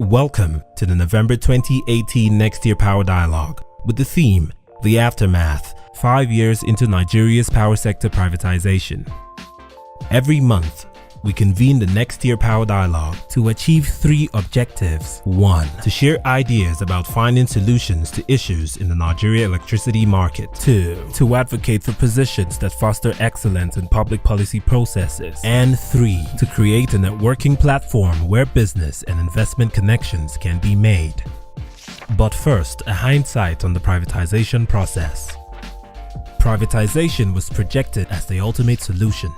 Welcome to the November 2018 Nextier Power Dialogue with the theme, The Aftermath, 5 years into Nigeria's power sector privatization. Every month, we convene the Nextier Power Dialogue to achieve 3 objectives. 1. To share ideas about finding solutions to issues in the Nigeria electricity market. 2. To advocate for positions that foster excellence in public policy processes. And 3. To create a networking platform where business and investment connections can be made. But first, a hindsight on the privatization process. Privatization was projected as the ultimate solution,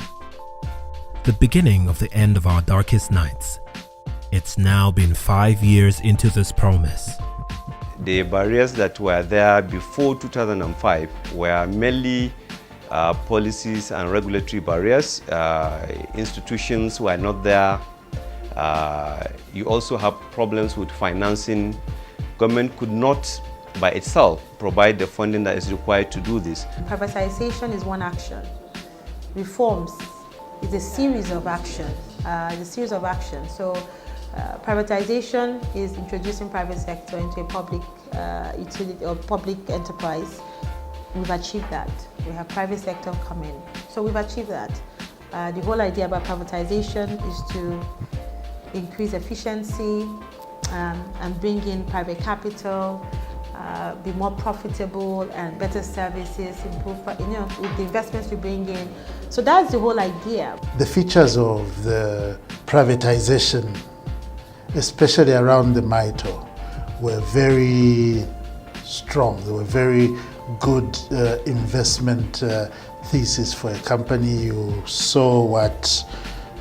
the beginning of the end of our darkest nights. It's now been 5 years into this promise. The barriers that were there before 2005 were mainly policies and regulatory barriers. Institutions were not there. You also have problems with financing. Government could not by itself provide the funding that is required to do this. Privatization is one action. Reforms is a series of actions. So privatization is introducing private sector into a public utility or public enterprise. We've achieved that. We have private sector come in. So we've achieved that. The whole idea about privatization is to increase efficiency and bring in private capital, be more profitable and better services, improve, with the investments we bring in. So that's the whole idea. The features of the privatization, especially around the MITO, were very strong. They were very good investment thesis for a company. You saw what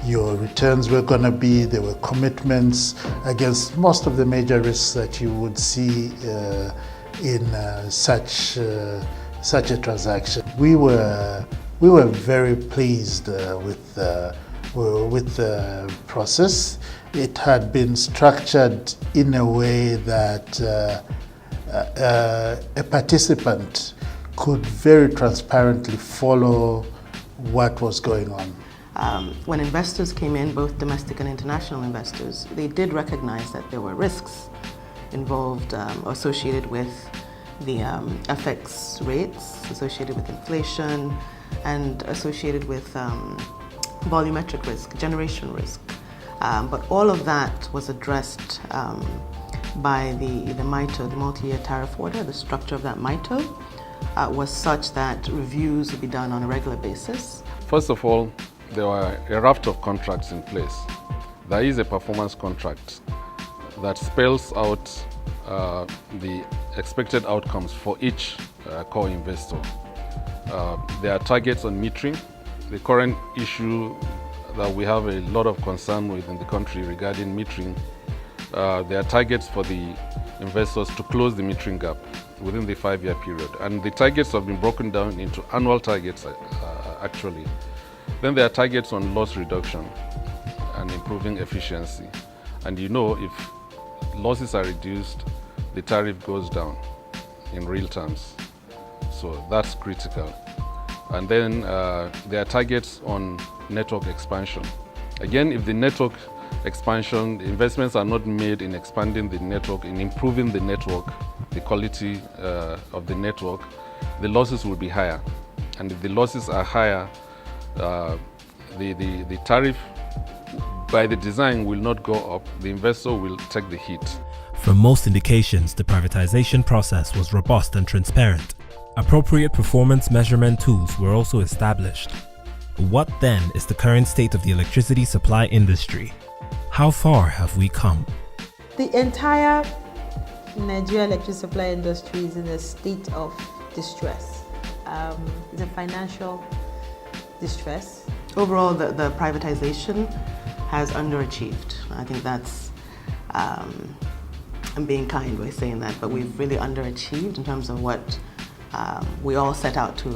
your returns were going to be. There were commitments against most of the major risks that you would see in such a transaction. We were very pleased with the process. It had been structured in a way that a participant could very transparently follow what was going on. When investors came in, both domestic and international investors, they did recognize that there were risks involved associated with the FX rates, associated with inflation, and associated with volumetric risk, generation risk. But all of that was addressed by the MITO, the multi-year tariff order. The structure of that MITO was such that reviews would be done on a regular basis. First of all, there were a raft of contracts in place. There is a performance contract that spells out the expected outcomes for each core investor. There are targets on metering. The current issue that we have a lot of concern with in the country regarding metering, there are targets for the investors to close the metering gap within the 5-year period. And the targets have been broken down into annual targets actually. Then there are targets on loss reduction and improving efficiency. And if losses are reduced, the tariff goes down in real terms. So that's critical. And then there are targets on network expansion. Again, if the network expansion, investments are not made in expanding the network, in improving the network, the quality of the network, the losses will be higher. And if the losses are higher, the tariff by the design will not go up. The investor will take the hit. From most indications, the privatization process was robust and transparent. Appropriate performance measurement tools were also established. What then is the current state of the electricity supply industry? How far have we come? The entire Nigeria electricity supply industry is in a state of distress. It's a financial distress. Overall, the privatization has underachieved. I think that's, I'm being kind by saying that, but we've really underachieved in terms of what we all set out to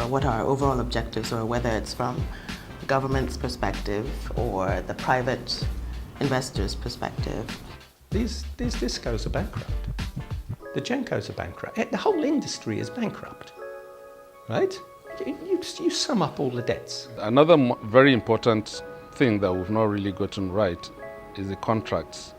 what our overall objectives are, whether it's from the government's perspective or the private investors' perspective. These discos are bankrupt. The Gencos are bankrupt. The whole industry is bankrupt, right? You sum up all the debts. Another very important thing that we've not really gotten right is the contracts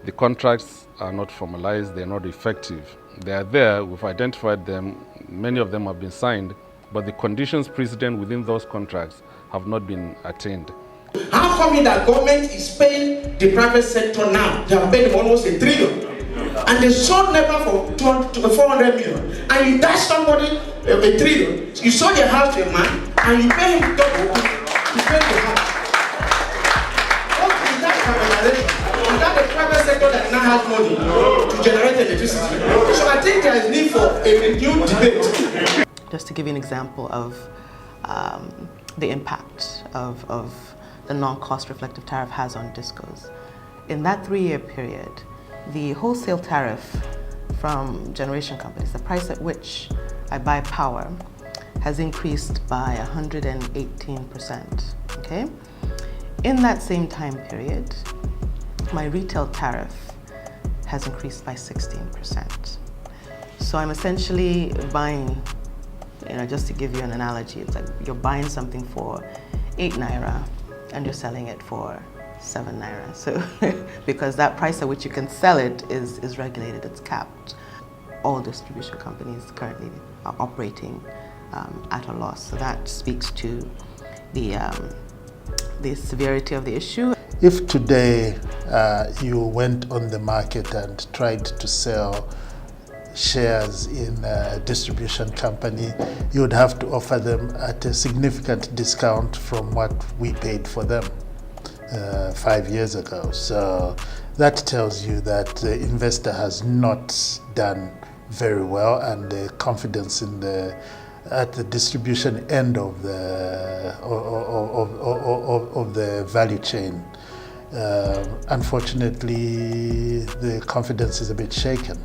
The contracts are not formalized, they're not effective. They are there, we've identified them, many of them have been signed, but the conditions precedent within those contracts have not been attained. How come that government is paying the private sector now? They have paid them almost $1 trillion. And they sold NEPA for 400 million. And you dash somebody $1 trillion, you sold your house to a man, and you pay him double to pay the house. What is that privatization? Is that the private sector that now has money to generate electricity? So I think there is need for a renewed debate. Just to give you an example of the impact of the non-cost reflective tariff has on discos. In that 3-year period, the wholesale tariff from generation companies, the price at which I buy power, has increased by 118%, okay? In that same time period, my retail tariff has increased by 16%. So I'm essentially buying, just to give you an analogy, it's like you're buying something for 8 naira and you're selling it for 7 naira. So, because that price at which you can sell it is regulated, it's capped. All distribution companies currently are operating at a loss. So that speaks to the severity of the issue. If today you went on the market and tried to sell shares in a distribution company, you would have to offer them at a significant discount from what we paid for them 5 years ago. So that tells you that the investor has not done very well, and the confidence in at the distribution end of the value chain. Unfortunately, the confidence is a bit shaken.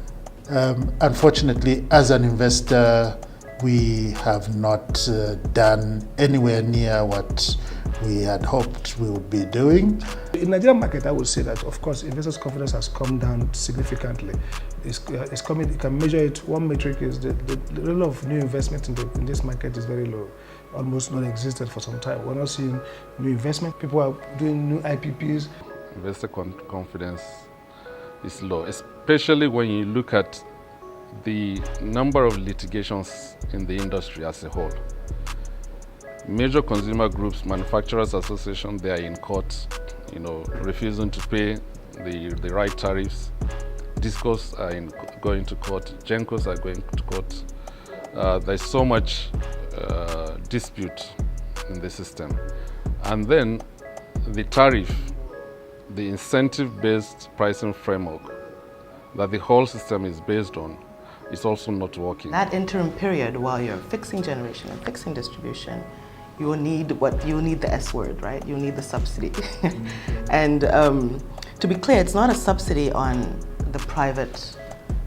Unfortunately, as an investor, we have not done anywhere near what we had hoped we would be doing. In the Nigerian market, I would say that, of course, investors' confidence has come down significantly. It's coming. You can measure it. One metric is the level of new investment in this market is very low, almost non-existent for some time. We're not seeing new investment. People are doing new IPPs. Investor confidence is low, especially when you look at the number of litigations in the industry as a whole. Major consumer groups, manufacturers association, they are in court, refusing to pay the right tariffs. Discos are going to court, Gencos are going to court. There's so much dispute in the system. And then the tariff, the incentive-based pricing framework that the whole system is based on is also not working. That interim period, while you're fixing generation and fixing distribution, you will need the S word, right? You need the subsidy. And to be clear, it's not a subsidy on the private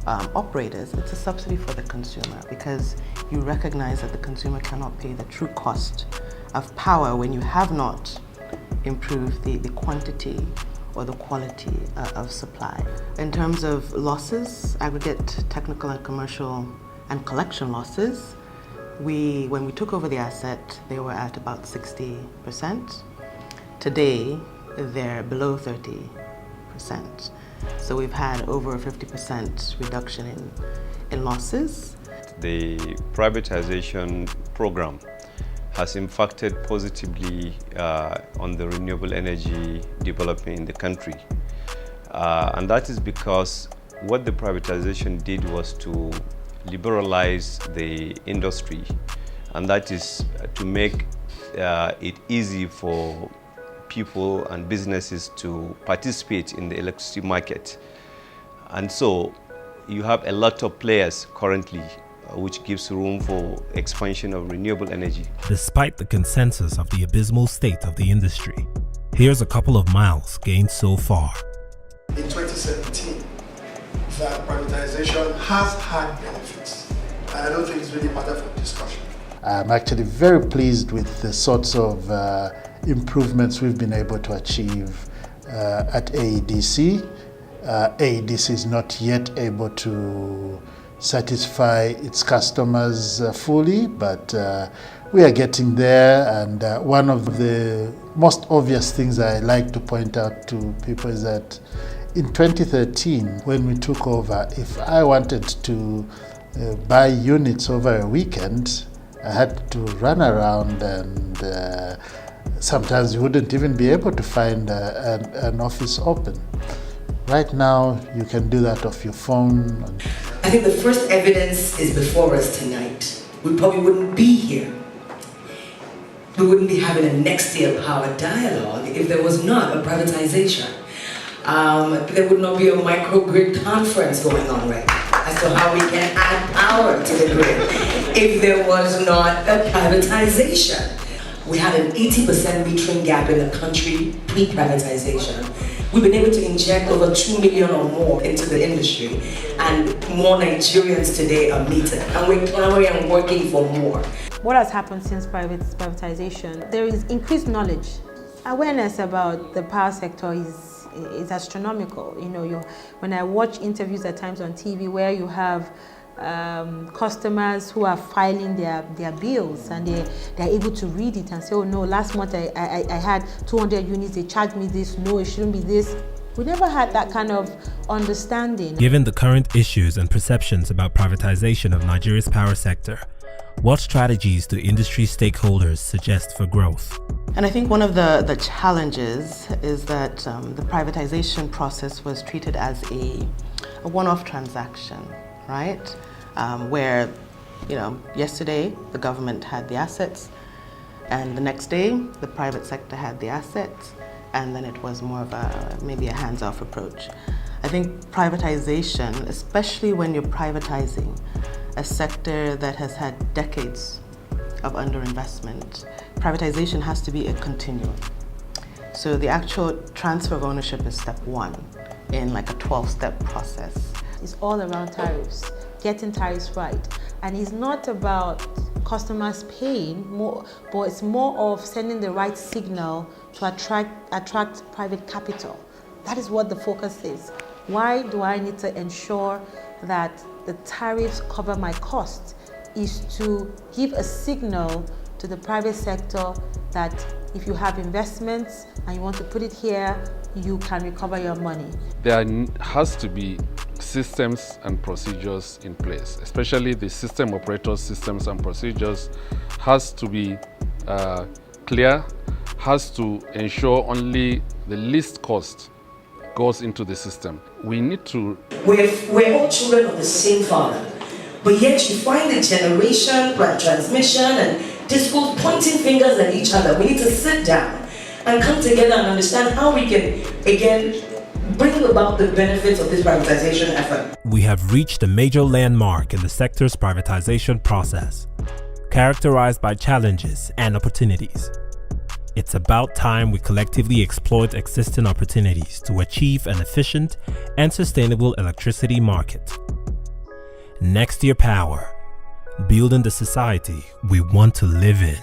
operators, it's a subsidy for the consumer, because you recognize that the consumer cannot pay the true cost of power when you have not improved the quantity or the quality of supply. In terms of losses, aggregate technical and commercial and collection losses, when we took over the asset, they were at about 60%. Today, they're below 30%. So we've had over a 50% reduction in losses. The privatization program has impacted positively on the renewable energy development in the country. And that is because what the privatization did was to liberalize the industry, and that is to make it easy for people and businesses to participate in the electricity market. And so you have a lot of players currently, which gives room for expansion of renewable energy. Despite the consensus of the abysmal state of the industry, here's a couple of miles gained so far. In 2017, that privatization has had benefits. And I don't think it's really matter for discussion. I'm actually very pleased with the sorts of improvements we've been able to achieve at AEDC. AEDC is not yet able to satisfy its customers fully, but we are getting there. And one of the most obvious things I like to point out to people is that In 2013, when we took over, if I wanted to buy units over a weekend, I had to run around, and sometimes you wouldn't even be able to find an office open. Right now, you can do that off your phone. I think the first evidence is before us tonight. We probably wouldn't be here. We wouldn't be having a Nextier power dialogue if there was not a privatization. There would not be a microgrid conference going on right now as to how we can add power to the grid if there was not a privatization. We had an 80% metering gap in the country pre-privatization. We've been able to inject over 2 million or more into the industry, and more Nigerians today are metered, and we're clamoring and working for more. What has happened since privatization? There is increased knowledge. Awareness about the power sector is astronomical. You know, when I watch interviews at times on TV where you have customers who are filing their bills, and they're able to read it and say, oh no, last month I had 200 units, they charged me this, no, it shouldn't be this. We never had that kind of understanding. Given the current issues and perceptions about privatization of Nigeria's power sector, what strategies do industry stakeholders suggest for growth? And I think one of the challenges is that the privatization process was treated as a one-off transaction, right? Where, you know, yesterday the government had the assets, and the next day the private sector had the assets, and then it was more of maybe a hands-off approach. I think privatization, especially when you're privatizing a sector that has had decades of underinvestment, privatization has to be a continuum. So the actual transfer of ownership is step one in like a 12-step process. It's all around tariffs, getting tariffs right. And it's not about customers paying more, but it's more of sending the right signal to attract private capital. That is what the focus is. Why do I need to ensure that the tariffs cover my costs? Is to give a signal to the private sector that if you have investments and you want to put it here, you can recover your money. There has to be systems and procedures in place, especially the system operators' systems and procedures has to be clear, has to ensure only the least cost goes into the system. We need to... We're all children of the same father, but yet you find the generation, transmission, and discourse pointing fingers at each other. We need to sit down and come together and understand how we can, again, bring about the benefits of this privatization effort. We have reached a major landmark in the sector's privatization process, characterized by challenges and opportunities. It's about time we collectively exploit existing opportunities to achieve an efficient and sustainable electricity market. Nextier Power, building the society we want to live in.